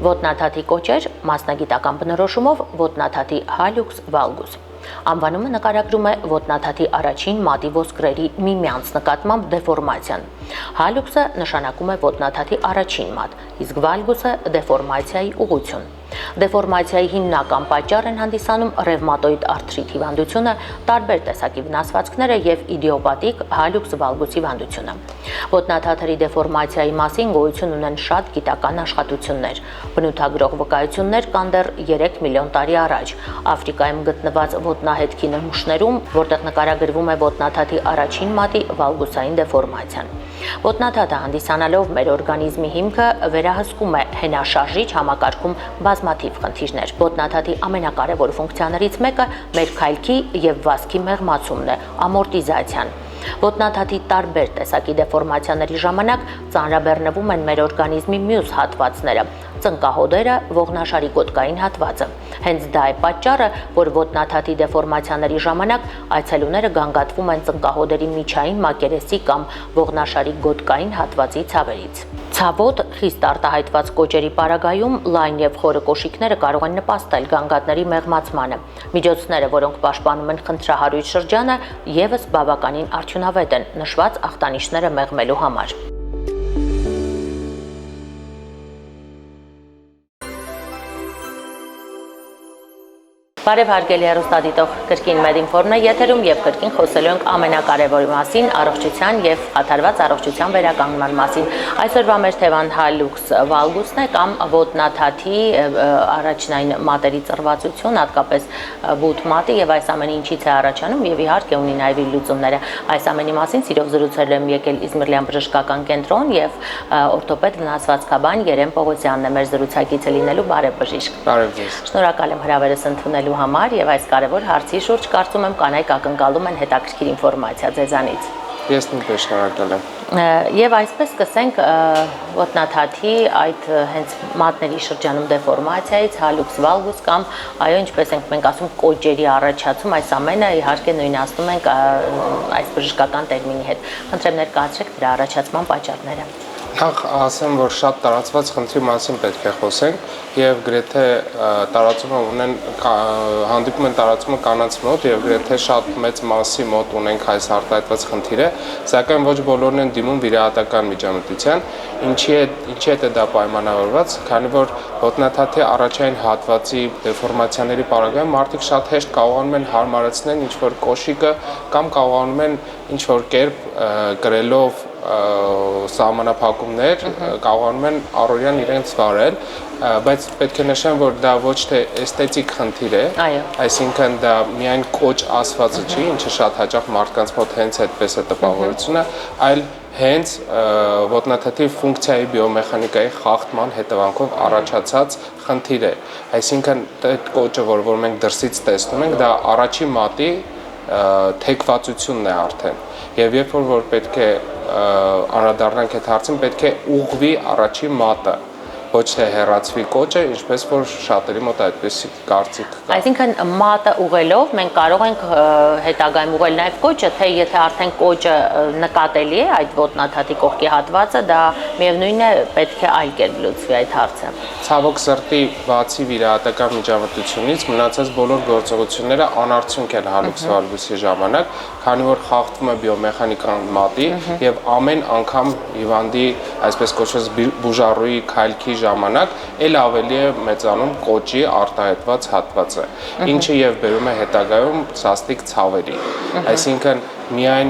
Ոտնաթաթի կոճեր մասնագիտական բնորոշումով ոտնաթաթի հալյուքս վալգուս։ Անվանումը նկարագրում է ոտնաթաթի առաջին մատի ոսկրերի միմյանց նկատմամբ դեֆորմացիան։ Հալյուքսը նշանակում է ոտնաթաթի առաջին մատ, իսկ վալգուսը դեֆորմացիայի ուղղություն։ Դեֆորմացիայի հիմնական պատճառ են հանդիսանում ռևմատոիդ արթրիտ հիվանդությունը, տարբեր տեսակի վնասվածքները եւ իդիոպաթիկ հալյուքս վալգուս հիվանդությունը։ Ոտնաթաթերի դեֆորմացիայի մասին գոյություն ունեն շատ գիտական աշխատություններ։ Բնութագրող վկայություններ կան դեռ 3 միլիոն տարի առաջ Աֆրիկայում գտնված ոտնահետքի նմուշներում, որտեղ նկարագրվում է ոտնաթաթի առաջին մատի վալգուսային դեֆորմացիան։ Ոտնաթաթը հանդիսանալով մեր օրգանիզմի հիմքը վերահսկում է հենաշարժիչ համակարգում բազմաթիվ խնդիրներ։ Ոտնաթաթի ամենակարևոր ֆունկցիաներից մեկը մեր քայլքի եւ վազքի մեղմացումն է, ամորտիզացիան։ Ոտնաթաթի տարբեր տեսակի դեֆորմացիաների ժամանակ ծանրաբեռնվում են մեր օրգանիզմի մյուս հատվածները, ծնկահոդերը, ողնաշարի գոտկային հատվածը։ Հենց դա է պատճառը, որ ոտնաթաթի դեֆորմացիաների ժամանակ այցելուները գանգատվում են ծնկահոդերի միջային մակերեսի կամ ողնաշարի գոտկային հատվածի ցավերից։ Ցավոտ, խիստ արտահայտված կոճերի պարագայում լայն եւ խորը կոշիկները կարող են նպաստել գանգատների մեղմացմանը։ Միջոցները, որոնք պաշտպանում են խնդրահարույց շրջանը, եւս բավականին արդյունավետ են նշված ախտանիշները մեղմելու համար։ Բարև հարգելի հեռուստադիտող, կրկին Մեդինֆորմն է եթերում եւ կրկին խոսելու ենք ամենակարևորի մասին, առողջության եւ խաթարված առողջության վերականգնման մասին։ Այսօրվա մեր թեման հալյուքս վալգուսն է կամ ոտնաթաթի առաջնային մատերի ծռվածություն, հատկապես բութ մատի եւ այս ամենի ինչից է առաջանում եւ իհարկե ունի նաեւ իր լուծումները։ Այս ամենի մասին սիրով զրուցել եմ եկել Իզմիրլյան բժշկական կենտրոն եւ օրթոպեդ վնասվածքաբան Երեմ Պողոսյանն է մեր զրուցակիցը լինելու։ Բարև բժիշկ։ Բարև ձեզ։ Շնորհակալ եմ հրավերս ընդունելու համար եւ այս կարևոր հարցի շուրջ կարծում եմ կանայք ակնկալում են հետաքրքիր ինֆորմացիա ձեզանից։ Ես նույնպես շնորհակալ եմ։ Եվ այսպես սկսենք ոտնաթաթի այդ հենց մատների շրջանում դեֆորմացիայից, հալյուքս վալգուս կամ այո, ինչպես ենք մենք ասում, կոճերի առաջացում, այս ամենը իհարկե նույնացնում ենք այս բժշկական տերմինի հետ։ Խնդրեմ ներկայացրեք դրա առաջացման պատճառները։ Նախ ասեմ, որ շատ տարածված խնդրի մասին պետք է խոսենք եւ գրեթե տարածումը ունեն հանդիպում են տարածումը կանանց մոտ եւ գրեթե շատ մեծ մասի մոտ ունենք այս արտահայտված խնդիրը, սակայն ոչ բոլորն են դիմում վիրահատական միջամտության, ինչի հետ է դա պայմանավորված, քանի որ ոտնաթաթի առաջային հատվածի դեֆորմացիաների պարագայում մարդիկ շատ հեշտ կարողանում են հարմարեցնել ինչ-որ կոշիկը կամ կարողանում են ինչ-որ կերպ կրելով սահմանափակումներ կարողանում են առօրյան իրենց վարել, բայց պետք է նշեմ, որ դա ոչ թե էսթետիկ խնդիր է, այսինքն դա միայն կոչ ասվածը չի, ինչը շատ հաճախ մարդկանց մոտ հենց այդպես է տպավորությունը, այլ հենց ոտնաթաթի ֆունկցիայի բիոմեխանիկայի խախտման հետևանքով առաջացած խնդիր է, այսինքն այդ կոճը, որ մենք դրսից տեսնում ենք, դա առաջի մատի թեքվածությունն է արդեն եւ երբ որ պետք է անդրադառնանք այդ հարցին, պետք է ուղղվի առաջի մատը, ոչ թե հեռացվի կոճը, ինչպես որ շատերի մոտ այդպես կարծիք կա։ Այսինքն մատը ուղղելով մենք կարող ենք հետագայում ուղղել նաև կոճը, թե եթե արդեն կոճը նկատելի է այդ ոտնաթաթի կողքի հատվածը, դա միևնույն է պետք է այլ կերպ լուծվի այդ հարցը։ Ցավոք սրտի, բացի վիրահատական միջամտությունից, մնացած բոլոր գործողությունները անարդյունք են հալյուքս վալգուսի ժամանակ, քանի որ խախտվում է բիոմեխանիկան մատի եւ ամեն անգամ հիվանդի այսպես կոչված բուժառուի քայլքի ժամանակ էլ ավելի է մեծանում կոճի արտահայտված հատվածը, ինչը եւ բերում է հետագայում սաստիկ ցավերի։ Այսինքն միայն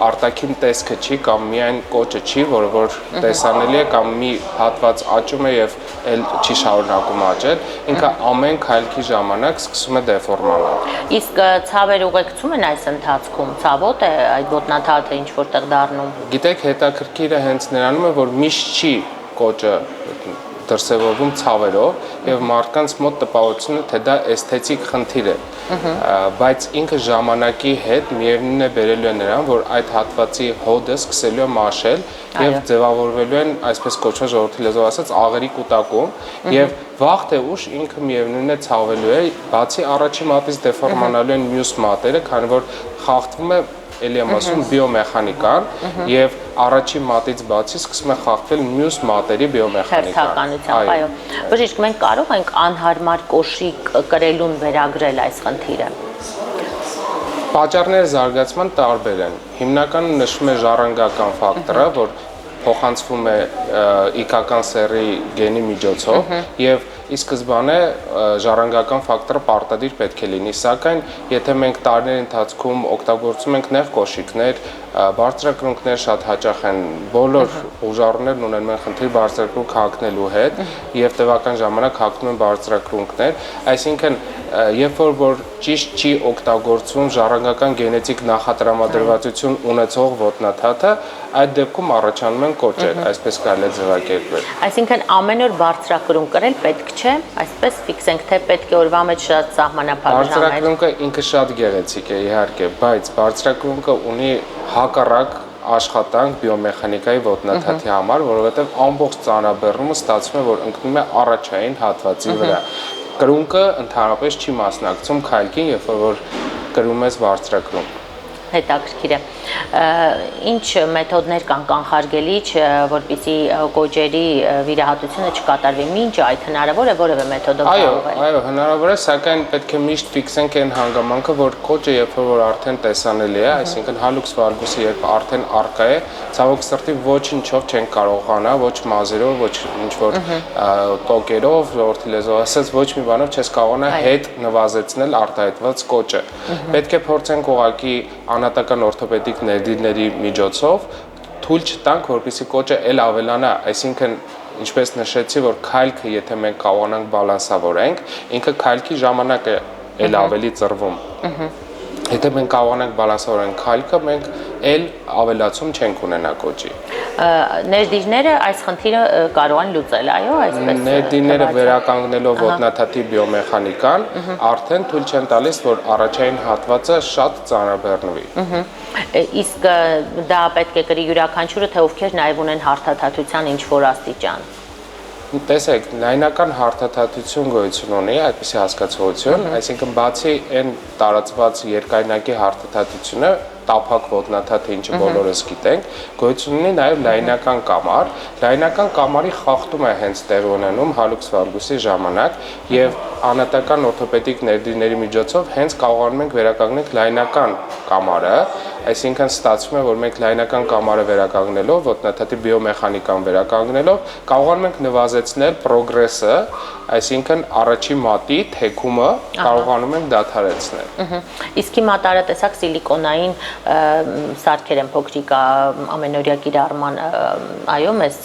արտաքին տեսքը չի կամ միայն կոճը չի, որը որ տեսանելի է կամ մի հատված աճում է եւ էլ չի շարունակում աճել, ինքը ամեն քայլքի ժամանակ սկսում է դեֆորմանալ։ Իսկ ցավեր ուղեկցում են այս ընթացքում, ցավոտ է այդ ոտնաթաթը ինչ որտեղ դառնում։ Գիտեք, հետաքրքիրը հենց նրանում է, որ միշտ չի կոճը դրսևորվում ցավերով եւ մարդկանց մոտ տպավորությունը թե դա էսթետիկ խնդիր է, բայց ինքը ժամանակի հետ միևնույն է բերելու է նրան, որ այդ հատվածի հոդը սկսելու է մաշել եւ ձևավորվելու են այսպես կոչված ժողովրդի լեզվով ասած աղերի կուտակում եւ վաղ թե ուշ ինքը միևնույն է ցավելու է, բացի առաջի մատից դեֆորմանալու են մյուս մատերը, քանի որ խախտվում է էլի եմ ասում բիոմեխանիկան եւ առաջի մատից բացի սկսում է խախտվել մյուս մատերի բիոմեխանիկան։ Այո։ Բժիշկ, մենք կարող ենք անհարմար կոշիկ կրելուն վերագրել այս խնդիրը։ Պատճառները զարգացման տարբեր են։ Հիմնականում նշվում է ժառանգական ֆակտորը, որ փոխանցվում է իգական սեռի գենի միջոցով եւ ի սկզբանե ժառանգական ֆակտորը պարտադիր պետք է լինի, սակայն եթե մենք տարիների ընթացքում օգտագործում ենք նեղ կոշիկներ, բարձրակրունկներ շատ հաճախ են, բոլոր ուժառուներն ունեն մեն խնդիր բարձրակրունկ հագնելու հետ եւ տևական ժամանակ հագնում են բարձրակրունկներ, այսինքն երբ որ ճիշտ չի օգտագործվում ժառանգական գենետիկ նախատրամադրվածություն ունեցող ոտնաթաթը, այդ դեպքում առաջանում են կոճեր, այսպես կարելի է ձևակերպել։ Այսինքն ամեն օր բարձրակրունկ կրել պետք չէ, այսպես ֆիքսենք, թե պետք է օրվա մեջ շատ սահմանափակ ժամեր։ Բարձրակրունկը ինքը շատ գեղեցիկ է, իհարկե, բայց բարձրակրունկը ունի հակառակ աշխատանք բիոմեխանիկայի ոտնաթաթի համար, որովհետև ամբողջ ծանրաբեռնումը ստացվում է, որ ընկնում է առաջային հատվածի վրա։ Կրունկը ընդհանրապես չի մասնակցում քայլքին, երբ որ կրում ես բարձրակրունկ։ Հետաքրքիր է։ Ինչ մեթոդներ կան կանխարգելիչ, որպեսզի կոճերի վիրահատությունը չկատարվի, մինչ այդ հնարավոր է որևէ մեթոդով կարող է։ Այո, հնարավոր է, սակայն պետք է միշտ ֆիքսենք այն հանգամանքը, որ կոճը երբ որ արդեն տեսանելի է, այսինքն հալյուքս վալգուսը երբ արդեն առկա է, ցավոք սրտի ոչինչով չեն կարողանա, ոչ մազերով, ոչ ինչ որ տոկերով, որդի լեզվով ասած, ոչ մի բանով չես կարողանա հետ նվազեցնել արտահայտված կոճը։ Պետք է փորձենք ուղղակի անհատական օրթոպեդիկ ներդիրների միջոցով թույլ չտանք, որպեսզի կոճը էլ ավելանա, այսինքն ինչպես նշեցի, որ քայլքը եթե մենք կարողանանք բալանսավորենք, ինքը քայլքի ժամանակ է էլ ավելի ծռվում։ Եթե մենք կարողանանք բալանսավորենք քայլքը, մենք էլ ավելացում չենք ունենա կոճի։ Ներդիրները այս խնդիրը կարող են լուծել, այո, այսպես։ Ներդիրները վերականգնելով ոտնաթաթի բիոմեխանիկան, արդեն թույլ չեն տալիս, որ առաջային հատվածը շատ ծանրաբեռնվի։ Իսկ դա պետք է կրի յուրաքանչյուրը, թե ովքեր նաև ունեն հարթաթաթության ինչ-որ աստիճան։ Տեսեք, լայնական հարթաթաթություն գոյություն ունի, այդպիսի հասկացողություն, այսինքն բացի այն տարածված երկայնակի հարթաթաթությունը, տափակ ոտնաթաթը, ինչը բոլորս գիտենք, գոյություն ունի նաև լայնական կամար։ Լայնական կամարի խախտում է հենց տեղի ունենում հալյուքս վալգուսի ժամանակ եւ անհատական օրթոպեդիկ ներդիրների միջոցով հենց կարողանում ենք վերականգնել լայնական կամարը, այսինքն ստացվում է, որ մենք լայնական կամարը վերականգնելով, ոտնաթաթի բիոմեխանիկան վերականգնելով, կարողանում ենք նվազեցնել պրոգրեսը, այսինքն առաջի մատի թեքումը կարողանում ենք դադարեցնել։ Իսկ հիմա տարատեսակ սիլիկոնային սարքեր են փոքրիկ ամենօրյա կիրառման, այո, մեզ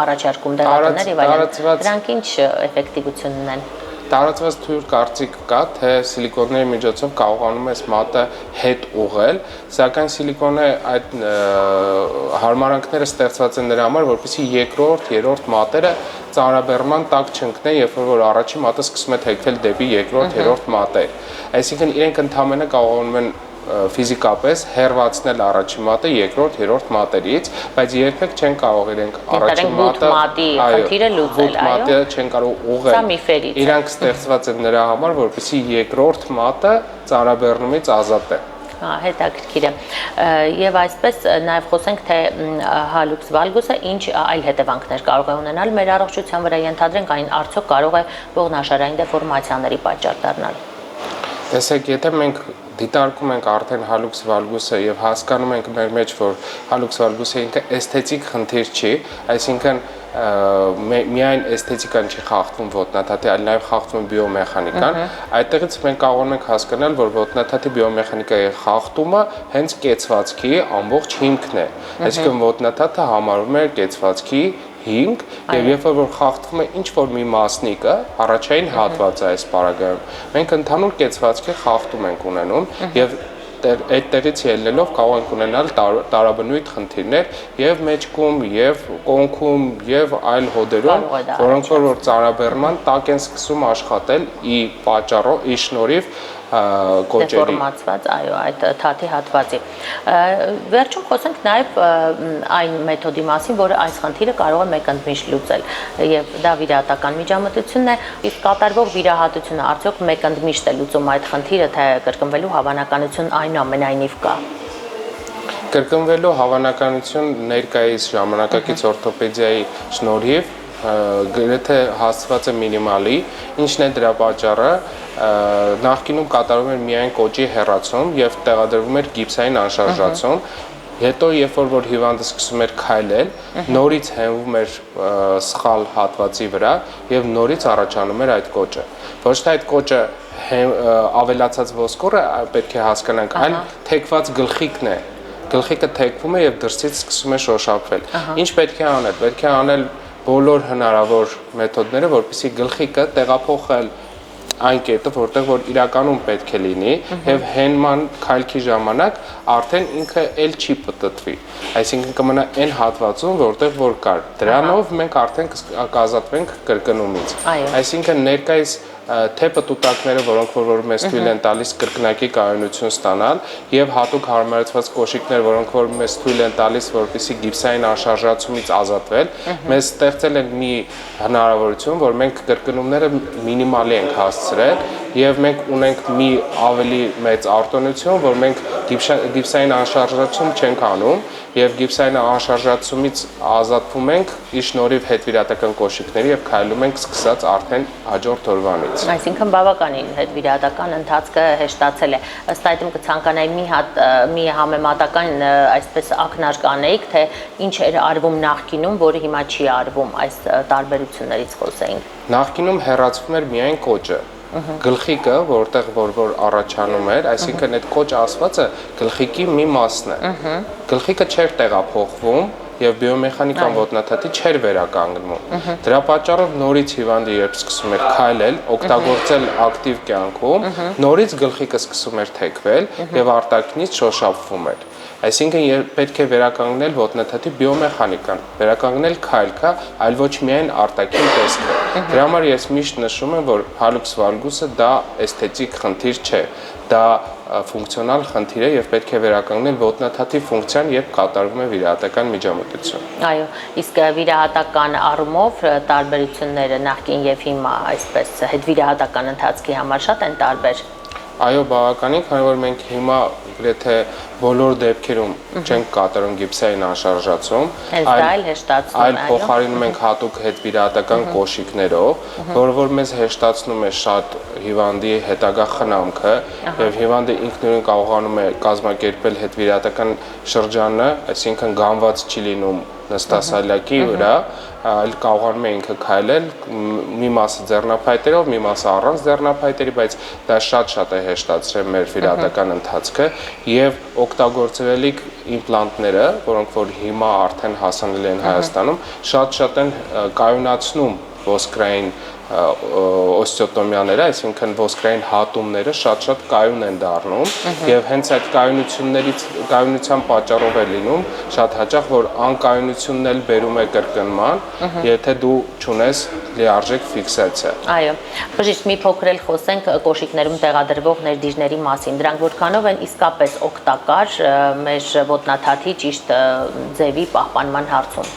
առաջարկում դեղատներ եւ այլն։ Դրանք ինչ էֆեկտիվություն ունեն։ Տարածված թույլ կարծիք կա, թե սիլիկոնների միջոցով կարողանում ես մատը հետ ուղղել, սակայն սիլիկոնը այդ հարմարանքները ստեղծված են նրա համար, որպեսզի երկրորդ, երրորդ մատերը ծանրաբեռնման տակ չընկնեն, երբ որ առաջի մատը սկսում է թեքվել դեպի երկրորդ, երրորդ մատեր։ Այսինքն իրենք ընդհանրապես կարողանում են ֆիզիկապես հեռացնել առաջի մատը երկրորդ, երրորդ մատերից, բայց երբեք չեն կարող իրենք առաջի մատի խնդիրը լուծել, այո։ Մատը չեն կարող ուղղել։ Սա միֆերից է։ Իրանք ստեղծված են նրա համար, որպեսզի երկրորդ մատը ծանրաբեռնումից ազատ է։ Հետաքրքիր է։ Եւ այսպես նաեւ խոսենք, թե հալյուքս վալգուսը ինչ այլ հետևանքներ կարող է ունենալ մեր առողջության վրա, ենթադրենք այն արդյոք կարող է ողնաշարային դեֆորմացիաների պատճառ դառնալ։ Տեսեք, եթե մենք դիտարկում ենք արդեն հալյուքս վալգուսը եւ հասկանում ենք մեր մեջ, որ հալյուքս վալգուսը ինքը էսթետիկ խնդիր չի, այսինքն միայն էսթետիկան չի խախտվում ոտնաթաթի, այլ նաև խախտվում է բիոմեխանիկան, այդտեղից մենք կարողանում ենք հասկանալ, որ ոտնաթաթի բիոմեխանիկայի խախտումը հենց կեցվածքի ամբողջ հիմքն է, այսինքն ոտնաթաթը համարվում է կեցվածքի հիմք եւ երբ որ խախտվում է ինչ որ մի մասնիկը, առաջային հատվածը այս պարագայում, մենք ընդհանուր կեցվածքի խախտում ենք ունենում եւ այդտեղից ելնելով կարող ենք ունենալ տարաբնույթ խնդիրներ եւ մեջքում եւ կոնքում եւ այլ հոդերում, որոնք որ ծանրաբեռնման տակ են սկսում աշխատել ի պատճառով, ի շնորհիվ կոճերի դեֆորմացված, այո, այդ թաթի հատվածի։ Վերջում խոսենք նաև այն մեթոդի մասին, որը այս խնդիրը կարող է մեկընդմիշտ լուծել, եւ դա վիրահատական միջամտությունն է, իսկ կատարվող վիրահատությունը արդյոք մեկընդմիշտ է լուծում այդ խնդիրը, թե կրկնվելու հավանականություն այնուամենայնիվ կա։ Կրկնվելու հավանականություն ներկայիս ժամանակակից օրթոպեդիայի շնորհիվ գրեթե հասցված է մինիմալի, ինչն է դրա պատճառը, նախկինում կատարվում էր միայն կոճի հեռացում եւ տեղադրվում էր գիպսային անշարժացում, հետո երբ որ հիվանդը սկսում էր քայլել, նորից հենվում էր սխալ հատվածի վրա եւ նորից առաջանում էր այդ կոճը։ Ոչ թե այդ կոճը ավելացած ոսկորը պետք է հասկանանք, այլ թեքված գլխիկն է։ Գլխիկը թեքվում է եւ դրսից սկսում է շոշափվել։ Ինչ պետք է անել։ Պետք է անել բոլոր հնարավոր մեթոդները, որպեսզի գլխիկը տեղափոխել այն կետը, որտեղ որ իրականում պետք է լինի, եւ հենման քայլքի ժամանակ արդեն ինքը էլ չի պտտվի։ Այսինքն կմնա այն հատվածում, որտեղ որ կար։ Դրանով մենք արդեն կազատվենք կրկնումից։ Այսինքն ներկայիս թե պտուտակները, որոնք որ մեզ թույլ են տալիս կրկնակի կայունություն ստանալ, եւ հատուկ հարմարեցված կոշիկներ, որոնք որ մեզ թույլ են տալիս, որպեսզի գիպսային անշարժացումից ազատվել, մեզ ստեղծել են մի հնարավորություն, որ մենք կրկնումները մինիմալի ենք հասցրել եւ մենք ունենք մի ավելի մեծ արտոնություն, որ մենք գիպսային անշարժացում չենք անում եւ գիպսային անշարժացումից ազատվում ենք ի շնորհիվ հետվիրատական կոշիկների եւ քայլում ենք սկսած արդեն հաջորդ օրվանից։ Այսինքն բավականին հետվիրատական ընթացքը հեշտացել է։ Ըստ այդմ կցանկանայի մի համեմատական այսպես ակնարկ անեիք, թե ինչ էր արվում նախկինում, որը հիմա չի արվում, այս տարբերություններից խոսեինք։ Նախկինում հեռացվում էր միայն կոճը։ Գլխիկը, որտեղ որ առաջանում էր, այսինքն այդ կոճ ասվածը գլխիկի մի մասն է։ Գլխիկը չէր տեղափոխվում եւ բիոմեխանիկան ոտնաթաթի չէր վերականգնվում։ Դրա պատճառով նորից հիվանդը երբ սկսում էր քայլել, օգտագործել ակտիվ կյանքում, նորից գլխիկը սկսում էր թեքվել եւ արտաքինից շոշափվում էր։ Այսինքն պետք է վերականգնել ոտնաթաթի բիոմեխանիկան, վերականգնել քայլքը, այլ ոչ միայն արտաքին տեսքը։ Դրա համար ես միշտ նշում եմ, որ հալուքս վալգուսը դա էսթետիկ խնդիր չէ, դա ֆունկցիոնալ խնդիր է եւ պետք է վերականգնել ոտնաթաթի ֆունկցիան, երբ կատարվում է վիրահատական միջամտություն։ Այո, իսկ վիրահատական առումով տարբերությունները նախկին եւ հիմա այսպես հետվիրահատական ընթացքի համար շատ են տարբեր։ Այո, բավականին, քանի որ մենք հիմա գրեթե բոլոր դեպքերում չենք կատարում գիպսային անշարժացում, այլ փոխարինում ենք հատուկ հետվիրահատական կոշիկներով, որը որ մեզ հեշտացնում է շատ հիվանդի հետագա խնամքը եւ հիվանդը ինքնուրույն կարողանում է կազմակերպել հետվիրահատական շրջանը, այսինքն գանված չի լինում նստասալյակի վրա, այլ կարողանում է ինքը քայլել մի մասը ձեռնափայտերով, մի մասը առանց ձեռնափայտերի, բայց դա շատ է հեշտացրել մեր վիրահատական ընթացքը եւ օգտագործվելիք իմպլանտները, որոնք որ հիմա արդեն հասանելի են Հայաստանում, շատ են կայունացնում ոսկրային օստեոտոմիաները, այսինքն ոսկրային հատումները շատ կայուն են դառնում եւ հենց այդ կայունության պատճառով է լինում շատ հաճախ, որ անկայունությունն էլ բերում է կրկնման, եթե դու չունես լիարժեք ֆիքսացիա։ Այո, բժիշկ, մի փոքր էլ խոսենք կոշիկներում տեղադրվող ներդիրների մասին, դրանք որքանով են իսկապես օգտակար մեր ոտնաթաթի ճիշտ ձևի պահպանման հարցում։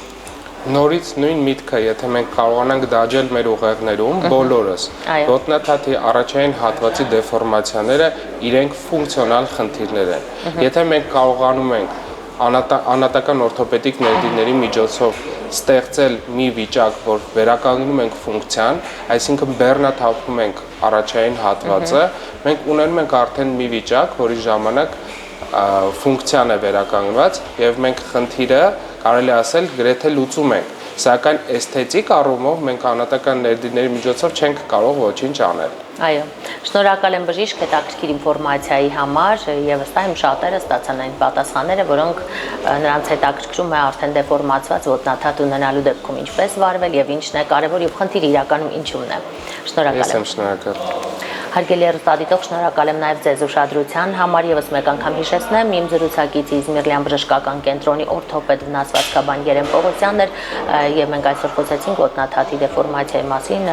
Նորից նույն միտքը, եթե մենք կարողանանք դաջել մեր ուղեղներում, բոլորս, ոտնաթաթի առաջային հատվածի դեֆորմացիաները իրենք ֆունկցիոնալ խնդիրներ են։ Եթե մենք կարողանում ենք անատական օրթոպեդիկ ներդիրների միջոցով ստեղծել մի վիճակ, որ վերականգնում ենք ֆունկցիան, այսինքն բեռնաթափում ենք առաջային հատվածը, մենք ունենում ենք արդեն մի վիճակ, որի ժամանակ ֆունկցիան է վերականգնված եւ մենք խնդիրը կարելի ասել գրեթե լուծում ենք, սակայն էսթետիկ առումով մենք անատական ներդիրների միջոցով չենք կարող ոչինչ անել։ Այո, շնորհակալ եմ բժիշկ հետաքրքիր ինֆորմացիայի համար եւ վստահ եմ շատերը ստացան այն պատասխանները, որոնք նրանց հետաքրքրում է արդեն դեֆորմացված ոտնաթաթ ունենալու դեպքում ինչպես վարվել եւ ինչն է կարեւոր եւ խնդիրը իրականում ինչումն է։ Շնորհակալ եմ։ Ես եմ շնորհակալ։ Հարգելի հեռուստադիտող, շնորհակալ եմ նաև ձեզ ուշադրության համար եւս մեկ անգամ հիշեցնեմ, իմ զրուցակից Իզմիրլյան բժշկական կենտրոնի օրթոպեդ վնասվածքաբան Երեմ Պողոսյանն էր եւ մենք այսօր խոսեցինք ոտնաթաթի դեֆորմացիայի մասին,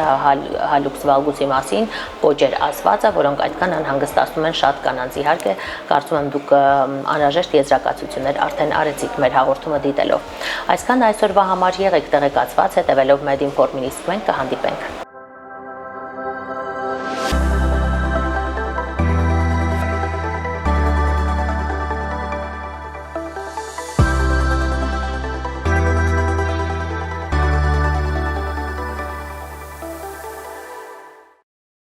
հալուքս վալգուսի մասին, կոճեր ասվածը, որոնք այդքան անհանգստացնում են շատ կանանց։ Իհարկե, կարծում եմ դուք անհրաժեշտ եզրակացություններ արդեն արեցիք մեր հաղորդումը դիտելով։ Այսքան այսօրվա համար եղեք տեղեկացված, հետևելով Medinform-ին, իսկ մենք կհանդիպենք։